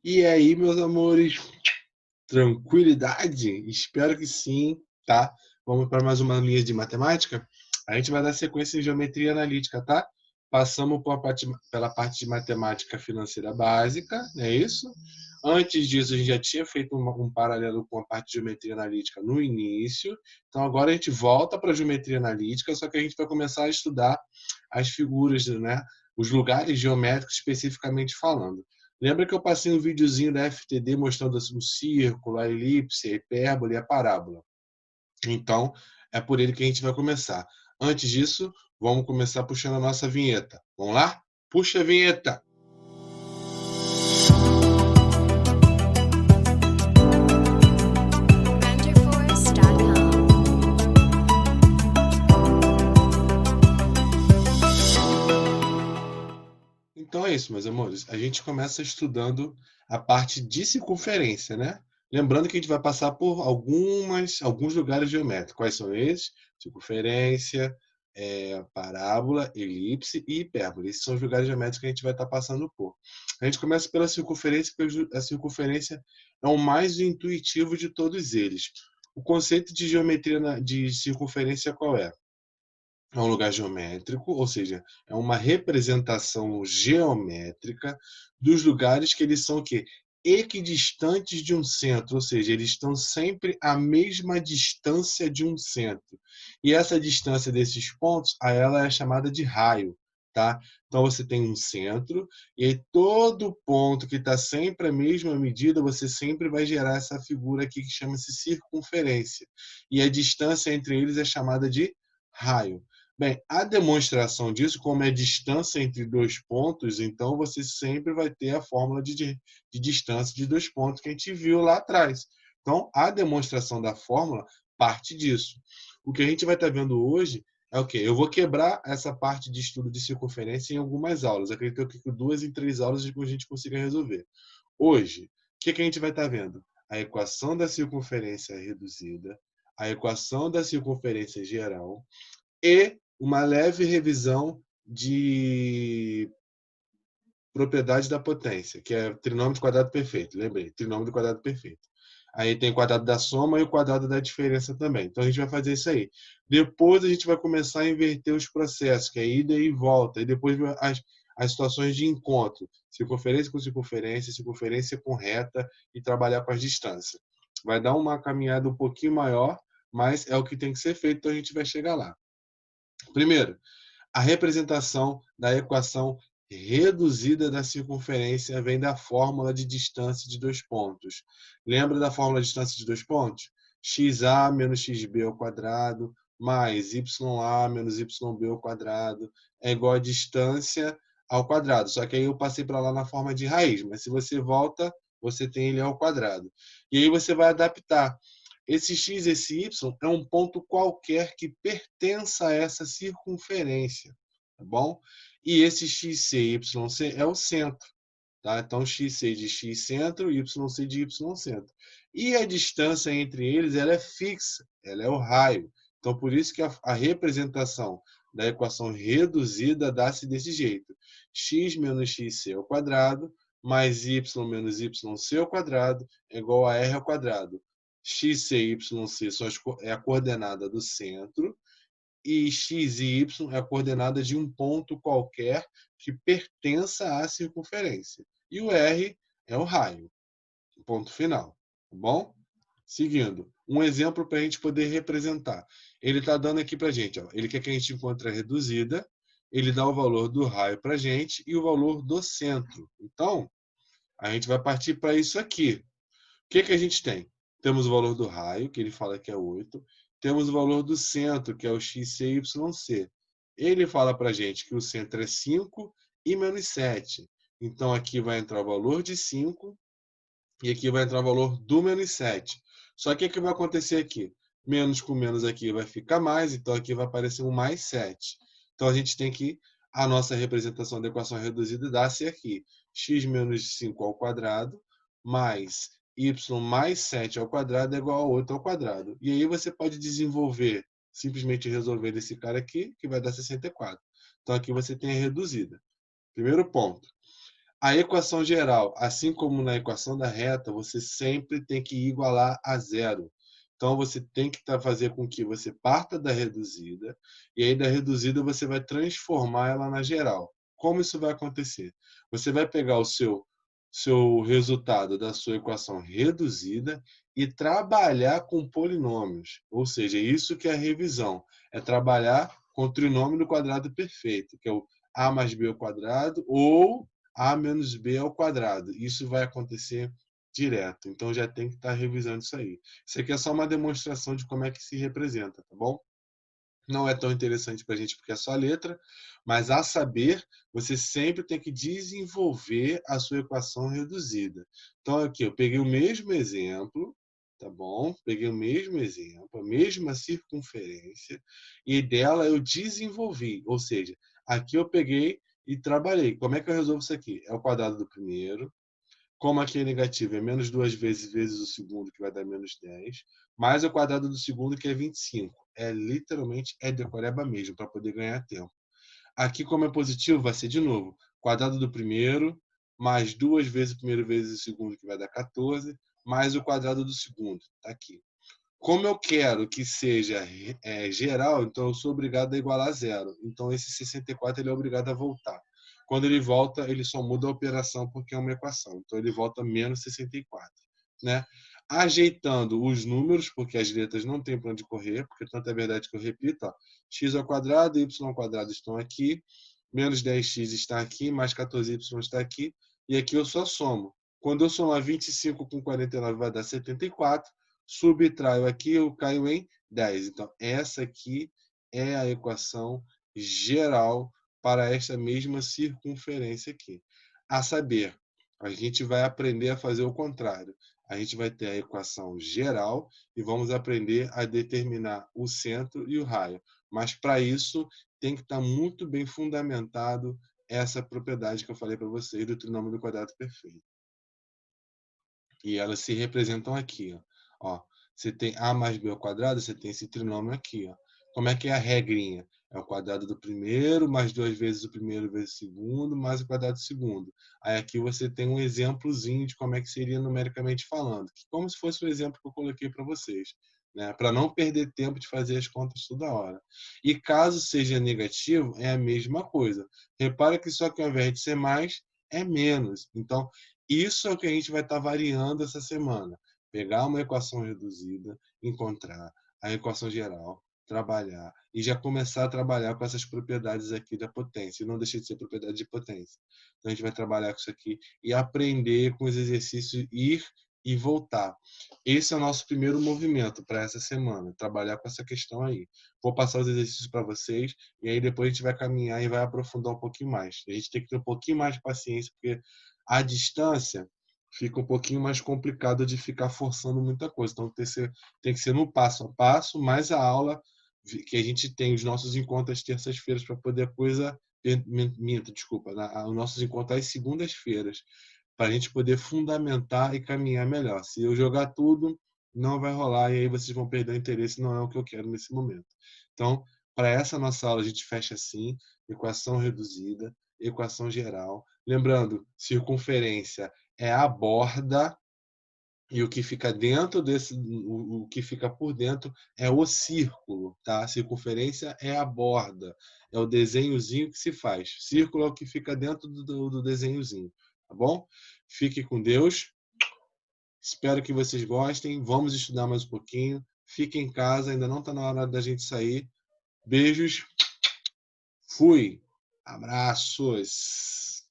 E aí, meus amores, tranquilidade? Espero que sim, tá? Vamos para mais uma linha de matemática? A gente vai dar sequência em geometria analítica, tá? Passamos pela parte de matemática financeira básica, não é isso? Antes disso, a gente já tinha feito um paralelo com a parte de geometria analítica no início. Então, agora a gente volta para a geometria analítica, só que a gente vai começar a estudar as figuras, né? Os lugares geométricos especificamente falando. Lembra que eu passei um videozinho da FTD mostrando assim, o círculo, a elipse, a hipérbole e a parábola. Então, é por ele que a gente vai começar. Antes disso, vamos começar puxando a nossa vinheta. Vamos lá? Puxa a vinheta! Então é isso, meus amores. A gente começa estudando a parte de circunferência, né? Lembrando que a gente vai passar por alguns lugares geométricos. Quais são eles? Circunferência, parábola, elipse e hipérbole. Esses são os lugares geométricos que a gente vai estar passando por. A gente começa pela circunferência, porque a circunferência é o mais intuitivo de todos eles. O conceito de geometria de circunferência qual é? É um lugar geométrico, ou seja, é uma representação geométrica dos lugares que eles são o quê? Equidistantes de um centro, ou seja, eles estão sempre à mesma distância de um centro. E essa distância desses pontos, a ela é chamada de raio, tá? Então você tem um centro e aí todo ponto que está sempre à mesma medida, você sempre vai gerar essa figura aqui que chama-se circunferência. E a distância entre eles é chamada de raio. Bem, a demonstração disso, como é a distância entre dois pontos, então você sempre vai ter a fórmula de distância de dois pontos que a gente viu lá atrás. Então, a demonstração da fórmula parte disso. O que a gente vai estar vendo hoje é o quê? Eu vou quebrar essa parte de estudo de circunferência em algumas aulas. Acredito que com 2 em 3 aulas a gente consiga resolver. Hoje, o que a gente vai estar vendo? A equação da circunferência reduzida, a equação da circunferência geral, e uma leve revisão de propriedade da potência, que é trinômio de quadrado perfeito. Lembrei, trinômio de quadrado perfeito. Aí tem o quadrado da soma e o quadrado da diferença também. Então a gente vai fazer isso aí. Depois a gente vai começar a inverter os processos, que é ida e volta. E depois as situações de encontro. Circunferência com circunferência, circunferência com reta e trabalhar com as distâncias. Vai dar uma caminhada um pouquinho maior, mas é o que tem que ser feito, então a gente vai chegar lá. Primeiro, a representação da equação reduzida da circunferência vem da fórmula de distância de dois pontos. Lembra da fórmula de distância de dois pontos? xa menos xb ao quadrado mais ya menos yb ao quadrado é igual a distância ao quadrado. Só que aí eu passei para lá na forma de raiz, mas se você volta, você tem ele ao quadrado. E aí você vai adaptar. Esse x, esse y, é um ponto qualquer que pertença a essa circunferência, tá bom? E esse xc e yc é o centro, tá? Então, xc de x centro, yc de y centro. E a distância entre eles, ela é fixa, ela é o raio. Então, por isso que a representação da equação reduzida dá-se desse jeito. X menos xc ao quadrado mais y menos yc ao quadrado é igual a r ao quadrado. X, C, Y, C é a coordenada do centro e X e Y é a coordenada de um ponto qualquer que pertença à circunferência. E o R é o raio, o ponto final. Tá bom? Seguindo, um exemplo para a gente poder representar. Ele está dando aqui para a gente, ó, ele quer que a gente encontre a reduzida, ele dá o valor do raio para a gente e o valor do centro. Então, a gente vai partir para isso aqui. O que a gente tem? Temos o valor do raio, que ele fala que é 8. Temos o valor do centro, que é o xc,yc. Ele fala para a gente que o centro é 5 e menos 7. Então, aqui vai entrar o valor de 5 e aqui vai entrar o valor do menos 7. Só que o que vai acontecer aqui? Menos com menos aqui vai ficar mais, então aqui vai aparecer um mais 7. Então, a gente tem que a nossa representação da equação reduzida dá-se aqui. X menos 5 ao quadrado mais y mais 7 ao quadrado é igual a 8 ao quadrado. E aí você pode desenvolver, simplesmente resolver esse cara aqui, que vai dar 64. Então aqui você tem a reduzida. Primeiro ponto. A equação geral, assim como na equação da reta, você sempre tem que igualar a zero. Então, você tem que fazer com que você parta da reduzida, e aí da reduzida você vai transformar ela na geral. Como isso vai acontecer? Você vai pegar o seu resultado da sua equação reduzida e trabalhar com polinômios. Ou seja, isso que é a revisão. É trabalhar com o trinômio do quadrado perfeito, que é o a mais b ao quadrado, ou a menos b ao quadrado. Isso vai acontecer direto. Então já tem que estar revisando isso aí. Isso aqui é só uma demonstração de como é que se representa, tá bom? Não é tão interessante para a gente porque é só letra, mas a saber, você sempre tem que desenvolver a sua equação reduzida. Então aqui eu peguei o mesmo exemplo, tá bom? Peguei o mesmo exemplo, a mesma circunferência, e dela eu desenvolvi, ou seja, aqui eu peguei e trabalhei. Como é que eu resolvo isso aqui? É o quadrado do primeiro, como aqui é negativo, é menos 2 vezes o segundo, que vai dar menos 10, mais o quadrado do segundo, que é 25. É literalmente, é decoreba mesmo, para poder ganhar tempo. Aqui, como é positivo, vai ser de novo, quadrado do primeiro, mais 2 vezes o primeiro vezes o segundo, que vai dar 14, mais o quadrado do segundo, tá aqui. Como eu quero que seja geral, então eu sou obrigado a igualar a zero. Então esse 64 ele é obrigado a voltar. Quando ele volta, ele só muda a operação porque é uma equação. Então ele volta menos 64. Né? Ajeitando os números, porque as letras não têm para onde correr, porque tanto é verdade que eu repito, ó, x ao quadrado e y ao quadrado estão aqui, menos 10x está aqui, mais 14y está aqui, e aqui eu só somo. Quando eu somar 25 com 49 vai dar 74, subtraio aqui, eu caio em 10. Então, essa aqui é a equação geral para esta mesma circunferência aqui. A saber, a gente vai aprender a fazer o contrário. A gente vai ter a equação geral e vamos aprender a determinar o centro e o raio. Mas, para isso, tem que estar muito bem fundamentado essa propriedade que eu falei para vocês do trinômio do quadrado perfeito. E elas se representam aqui, ó. Ó, você tem a mais b ao quadrado, você tem esse trinômio aqui, ó. Como é que é a regrinha? É o quadrado do primeiro, mais 2 vezes o primeiro vezes o segundo, mais o quadrado do segundo. Aí aqui você tem um exemplozinho de como é que seria numericamente falando, que como se fosse o exemplo que eu coloquei para vocês, né? Para não perder tempo de fazer as contas toda hora. E caso seja negativo, é a mesma coisa. Repara que só que ao invés de ser mais, é menos. Então, isso é o que a gente vai estar variando essa semana. Pegar uma equação reduzida, encontrar a equação geral, trabalhar e já começar a trabalhar com essas propriedades aqui da potência. E não deixa de ser propriedade de potência. Então, a gente vai trabalhar com isso aqui e aprender com os exercícios, ir e voltar. Esse é o nosso primeiro movimento para essa semana, trabalhar com essa questão aí. Vou passar os exercícios para vocês e aí depois a gente vai caminhar e vai aprofundar um pouquinho mais. A gente tem que ter um pouquinho mais de paciência, porque à distância fica um pouquinho mais complicado de ficar forçando muita coisa. Então tem que ser no passo a passo, mais a aula que a gente tem os nossos encontros às terças-feiras para poder a coisa minta, desculpa, os nossos encontros às segundas-feiras para a gente poder fundamentar e caminhar melhor. Se eu jogar tudo, não vai rolar e aí vocês vão perder o interesse, não é o que eu quero nesse momento. Então, para essa nossa aula a gente fecha assim, equação reduzida, equação geral. Lembrando, circunferência é a borda e o que fica dentro desse, o que fica por dentro é o círculo, tá? A circunferência é a borda, é o desenhozinho que se faz. Círculo é o que fica dentro do desenhozinho, tá bom? Fique com Deus. Espero que vocês gostem. Vamos estudar mais um pouquinho. Fique em casa, ainda não está na hora da gente sair. Beijos. Fui. Abraços.